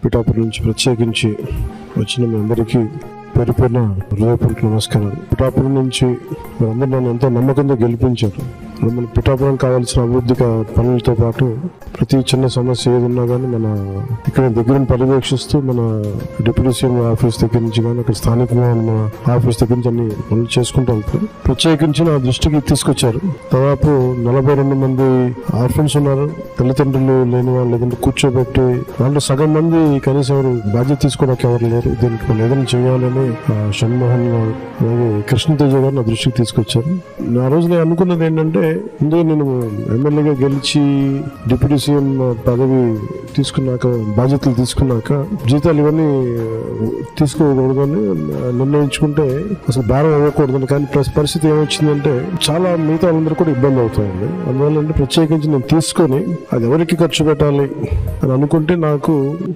పిఠాపురం నుంచి ప్రత్యేకించి వచ్చిన మీ అందరికీ పేరు పేరున హృదయపూర్వక నమస్కారాలు. పిఠాపురం నుంచి మీరందరూ నన్ను ఎంతో నమ్మకంతో గెలిపించారు. మన పిఠాపురం కావాల్సిన అభివృద్ధి పనులతో పాటు ప్రతి చిన్న సమస్య ఏది ఉన్నా కానీ మన ఇక్కడ దగ్గరను పర్యవేక్షిస్తూ మన డిప్యూటీ సీఎం ఆఫీస్ దగ్గర నుంచి కానీ అక్కడ స్థానికంగా మన ఆఫీస్ దగ్గర నుంచి అన్ని పనులు చేసుకుంటూ వెళ్తారు. ప్రత్యేకించి నా దృష్టికి తీసుకొచ్చారు. దాదాపు 42 మంది ఆర్ఫన్స్ ఉన్నారు. తల్లిదండ్రులు లేని వాళ్ళు లేదంటే కూర్చోబెట్టి వాళ్ళు సగం మంది కనీసం ఎవరు బాధ్యత తీసుకోవడానికి ఎవరు లేరు. దీనికి మనం ఏదైనా చేయాలని షణ్మోహన్ అలాగే కృష్ణతేజ గారు నా దృష్టికి తీసుకొచ్చారు. ఆ రోజు నేను అనుకున్నది ఏంటంటే, ముందుగా నేను ఎమ్మెల్యేగా గెలిచి డిప్యూటీ సీఎం పదవి తీసుకున్నాక, బాధ్యతలు తీసుకున్నాక జీతాలు ఇవన్నీ తీసుకోకూడదని నిర్ణయించుకుంటే అసలు భారం అవ్వకూడదని. కానీ పరిస్థితి ఏమొచ్చిందంటే చాలా మిగతా వాళ్ళందరూ కూడా ఇబ్బంది అవుతాయండి. అందువల్ల ప్రత్యేకించి నేను తీసుకొని అది ఎవరికి ఖర్చు పెట్టాలి అని అనుకుంటే నాకు